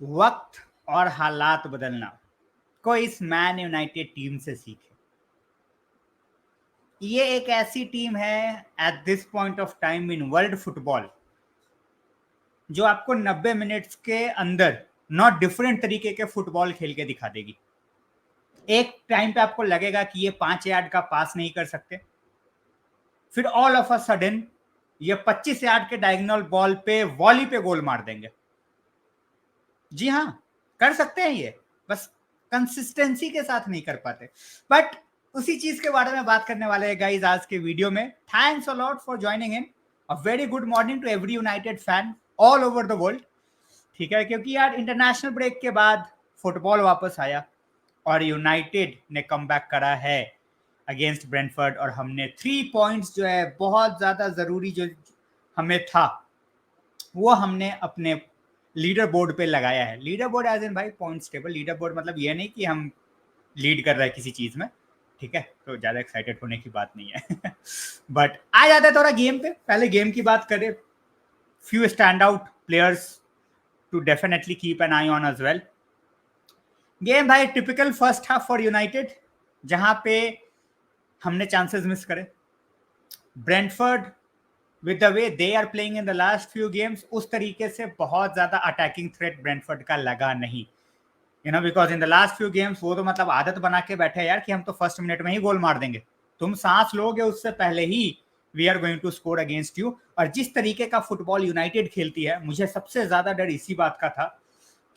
वक्त और हालात बदलना को इस मैन यूनाइटेड टीम से सीखे। ये एक ऐसी टीम है at this point of time in world football जो आपको 90 मिनट्स के अंदर 9 डिफरेंट तरीके के फुटबॉल खेल के दिखा देगी। एक टाइम पे आपको लगेगा कि ये 5 यार्ड का पास नहीं कर सकते, फिर ऑल ऑफ अ सडन ये 25 यार्ड के डायगोनल बॉल पे वॉली पे गोल मार देंगे। जी हाँ, कर सकते हैं ये, बस कंसिस्टेंसी के साथ नहीं कर पाते। बट उसी चीज के बारे में बात करने वाले हैं गाइस आज के वीडियो में। Thanks a lot for joining in. A very good morning to every United fan all over the world. ठीक है, क्योंकि यार इंटरनेशनल ब्रेक के बाद फुटबॉल वापस आया और यूनाइटेड ने कमबैक करा है अगेंस्ट ब्रेंटफोर्ड, और हमने 3 पॉइंट्स जो है बहुत ज्यादा जरूरी जो हमें था वो हमने अपने लीडर बोर्ड पे लगाया है। लीडर बोर्ड एज इन भाई पॉइंट्स टेबल। लीडर बोर्ड मतलब ये नहीं कि हम लीड कर रहे हैं किसी चीज में, ठीक है, तो ज्यादा एक्साइटेड होने की बात नहीं है। बट आ जाता है थोड़ा गेम पे। पहले गेम की बात करें, few stand out players to definitely keep an eye on as well. Game भाई typical first half for United, जहां पे हमने चांसेस मिस करे। Brentford with the way they are playing in the last few games, उस तरीके से बहुत ज्यादा अटैकिंग थ्रेट ब्रेंटफोर्ड का लगा नहीं, you know, because in the last few games वो तो मतलब आदत बना के बैठे यार कि हम तो फर्स्ट मिनट में ही गोल मार देंगे, तुम सांस लोगे उससे पहले ही we are going to score against you. और जिस तरीके का फुटबॉल यूनाइटेड खेलती है, मुझे सबसे ज्यादा डर इसी बात का था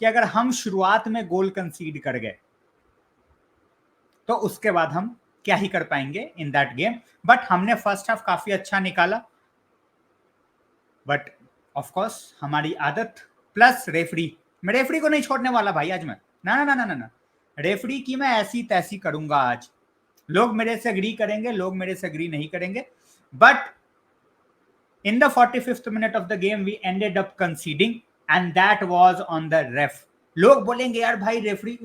कि अगर हम शुरुआत में गोल कंसीड कर गए तो उसके बाद हम क्या ही कर पाएंगे इन दैट गेम। बट हमने फर्स्ट हाफ काफी अच्छा निकाला, बट ऑफ कोर्स हमारी आदत प्लस रेफरी, मैं रेफरी को नहीं छोड़ने वाला भाई आज मैं, ना ना ना ना ना ना, रेफरी की मैं ऐसी तैसी करूंगा आज। लोग मेरे से एग्री करेंगे, लोग मेरे से एग्री नहीं करेंगे, but in the 45th minute of the game we ended up conceding and that was on the ref. लोग बोलेंगे यार भाई रेफरी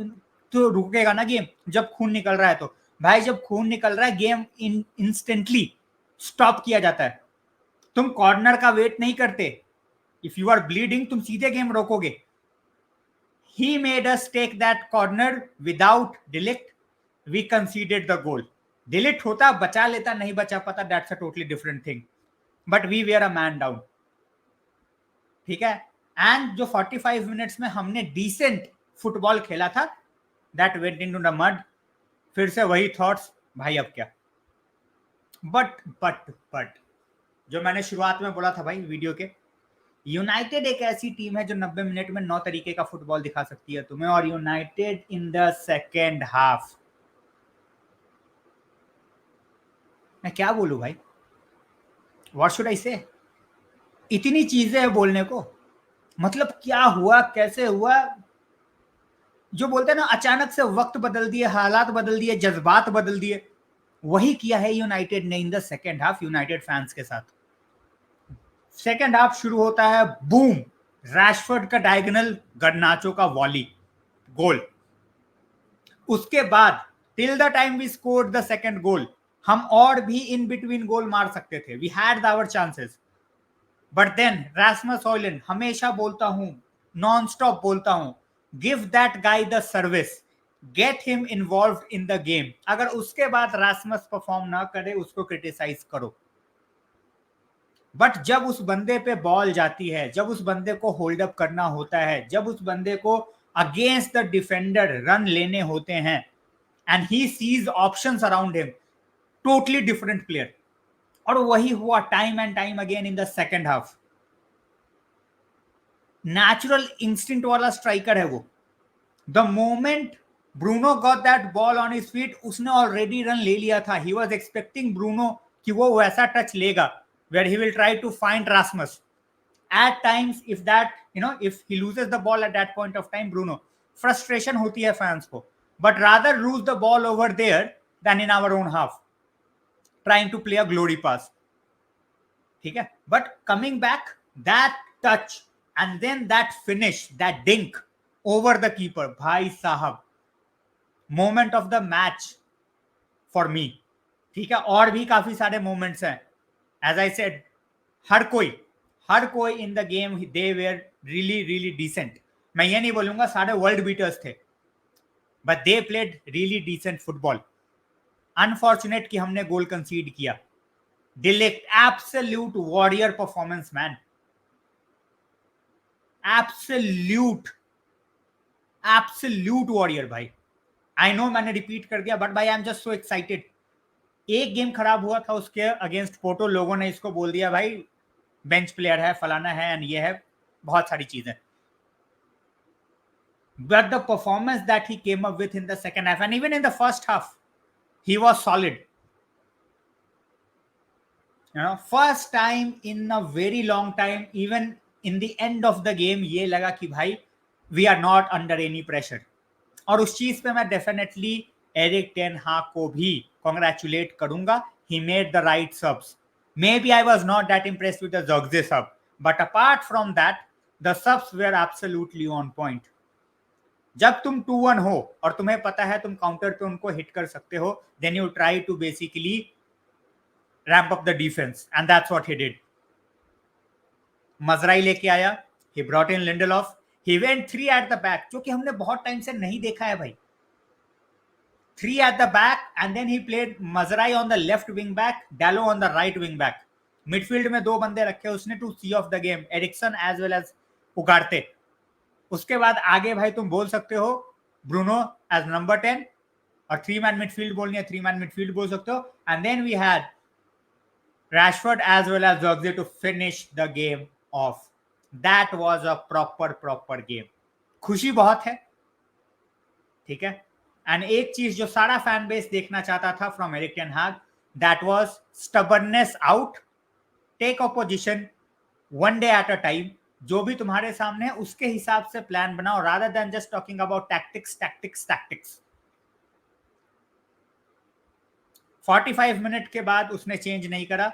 तो रुकेगा ना गेम जब खून निकल रहा है, तो भाई जब खून निकल रहा है गेम इंस्टेंटली स्टॉप किया जाता है। तुम कॉर्नर का वेट नहीं करते, इफ यू आर ब्लीडिंग तुम सीधे गेम रोकोगे। He made us take that corner without De Ligt, we conceded the goal. De Ligt होता बचा लेता, नहीं बचा पाता, that's a totally different thing, but we were a man down, ठीक है। एंड जो 45 मिनट्स में हमने डिसेंट फुटबॉल खेला था, that went into the mud. फिर से वही थॉट्स, भाई अब क्या। बट जो मैंने शुरुआत में बोला था भाई वीडियो के, यूनाइटेड एक ऐसी टीम है जो 90 मिनट में 9 तरीके का फुटबॉल दिखा सकती है तुम्हें। और United in the second half, मैं क्या बोलूं भाई, व्हाट शुड आई से। इतनी चीजें हैं बोलने को, मतलब क्या हुआ, कैसे हुआ, जो बोलते हैं ना अचानक से वक्त बदल दिए, हालात बदल दिए, जज्बात बदल दिए, वही किया है यूनाइटेड ने in the second half United fans के साथ। सेकेंड हाफ शुरू होता है, बूम, रैशफोर्ड का डायगोनल, गर्नाचो का वॉली, गोल। उसके बाद till the time we scored the second goal, हम और भी इन बिटवीन गोल मार सकते थे, we had our chances. But then Rasmus Hojlund, हमेशा बोलता हूं, नॉन स्टॉप बोलता हूं, give that guy the service, get him involve in the game. अगर उसके बाद रास्मस परफॉर्म ना करे उसको क्रिटिसाइज करो, बट जब उस बंदे पे बॉल जाती है, जब उस बंदे को होल्ड अप करना होता है, जब उस बंदे को अगेंस्ट द डिफेंडर रन लेने होते हैं and he sees options around him, totally different player। और वही हुआ time and time again in the second half. Natural instinct वाला स्ट्राइकर है वो। The moment Bruno got that ball on his feet, उसने ऑलरेडी रन ले लिया था। ही वाज एक्सपेक्टिंग ब्रूनो कि वो वैसा टच लेगा where he will try to find Rasmus. At times if that if he loses the ball at that point of time, Bruno, frustration होती है फैंस को, but rather lose the ball over there than in our own half trying to play a glory pass, ठीक है। But coming back, that touch and then that finish, that dink over the keeper, भाई साहब, moment of the match for me, ठीक है। और भी काफी सारे मोमेंट्स हैं, एज आई सेड, हर कोई in the game they were really really decent. मैं ये नहीं बोलूंगा सारे वर्ल्ड बीटर्स थे, but they played really decent football. Unfortunate कि हमने गोल कंसीड किया। De Ligt absolute warrior performance man, absolute absolute warrior भाई। आई नो मैंने रिपीट कर दिया, बट भाई I am just so excited. एक गेम खराब हुआ था उसके अगेंस्ट पोर्टो, लोगों ने इसको बोल दिया भाई बेंच प्लेयर है, फलाना है, एंड ये है, बहुत सारी चीजें। But the performance that he came up with in the second half and even in the first half, he was solid. First time in a very long time, even in the end of the game, ये लगा कि भाई we are not under any pressure. और उस चीज पे मैं definitely Eric ten हाग को भी कॉन्ग्रेचुलेट करूंगा। He made the right subs. Maybe I was not that impressed with the Zogze sub, but apart from that, the subs were absolutely on point. जब तुम 2-1 हो और तुम्हें पता है तुम काउंटर पे उनको हिट कर सकते हो, then you try to basically ramp up the defence, and that's what he did. Mazraoui लेके आया, he brought in Lindelof, he went 3 at the back, जो कि हमने बहुत टाइम से नहीं देखा है भाई। 3 at the back, and then he played Mazraoui on the left wing back, Dalot on the right wing back. Midfield में 2 बंदे रखे उसने to see off the game, Eriksen as well as Ugarte. उसके बाद आगे भाई तुम बोल सकते हो ब्रूनो एज नंबर 10, और 3 मैन मिडफील्ड बोलनी है 3 मैन मिडफील्ड बोल सकते हो, and then we had Rashford as well as Jorge to finish the game off. That was a proper game. खुशी बहुत है, ठीक है। एंड एक चीज जो सारा फैन बेस देखना चाहता था from Erik ten Hag, that was stubbornness out, take a position one day at a time. जो भी तुम्हारे सामने है उसके हिसाब से प्लान बनाओ, rather than just talking about tactics. 45 minute के बाद उसने चेंज नहीं करा।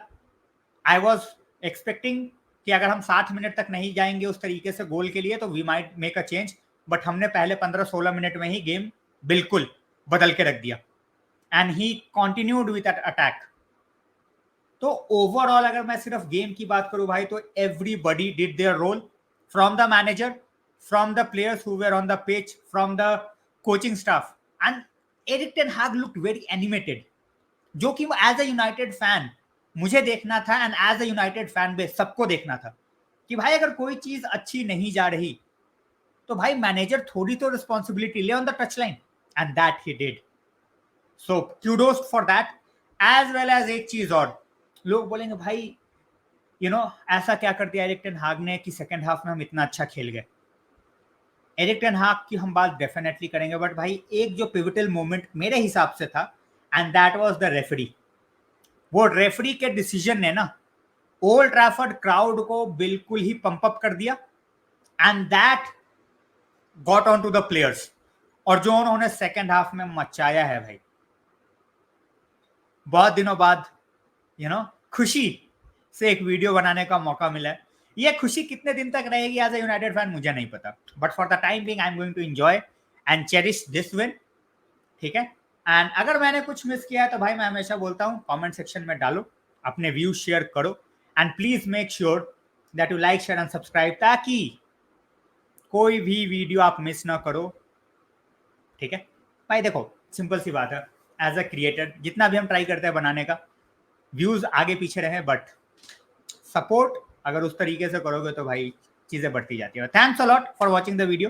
आई वॉज एक्सपेक्टिंग कि अगर हम 60 मिनट तक नहीं जाएंगे उस तरीके से गोल के लिए तो we might make a change, but हमने पहले 15-16 मिनट में ही गेम बिल्कुल बदल के रख दिया, and he continued with attack. तो ओवरऑल अगर मैं सिर्फ गेम की बात करूं भाई, तो everybody did their role, from the manager, from the players who were on the pitch, from the coaching staff, and Erik ten Hag looked very animated, जो कि एज अ यूनाइटेड फैन मुझे देखना था, and as a United fan base सबको देखना था कि भाई अगर कोई चीज अच्छी नहीं जा रही तो भाई मैनेजर थोड़ी तो रिस्पॉन्सिबिलिटी ले on the touch line, and that he did. So kudos for that. As well as एक चीज और, लोग बोलेंगे भाई ऐसा क्या कर दिया एरिक टेन हाग ने कि सेकंड हाफ में हम इतना अच्छा खेल गए। एरिक टेन हाग की हम बात डेफिनेटली करेंगे, बट भाई एक जो पिवटल मोमेंट मेरे हिसाब से था, and that was the referee. वो रेफरी के डिसीजन ने ना ओल्ड ट्रैफर्ड क्राउड को बिल्कुल ही पंप अप कर दिया, and that got on to the players. और जो उन्होंने सेकंड हाफ में मचाया है भाई, बहुत दिनों बाद खुशी से एक वीडियो बनाने का मौका मिला है। ये खुशी कितने दिन तक रहेगी एज अ यूनाइटेड फैन मुझे नहीं पता, but for the time being I am going to enjoy and cherish this win, ठीक है। एंड अगर मैंने कुछ मिस किया है तो भाई मैं हमेशा बोलता हूँ कमेंट सेक्शन में डालो, अपने व्यूज शेयर करो, and please make sure that you like share and subscribe, ताकि कोई भी वीडियो आप मिस ना करो, ठीक है भाई। देखो सिंपल सी बात है, एज अ क्रिएटर जितना भी हम ट्राई करते हैं बनाने का, व्यूज आगे पीछे रहे, बट सपोर्ट अगर उस तरीके से करोगे तो भाई चीजें बढ़ती जाती है। Thanks a lot for watching the video.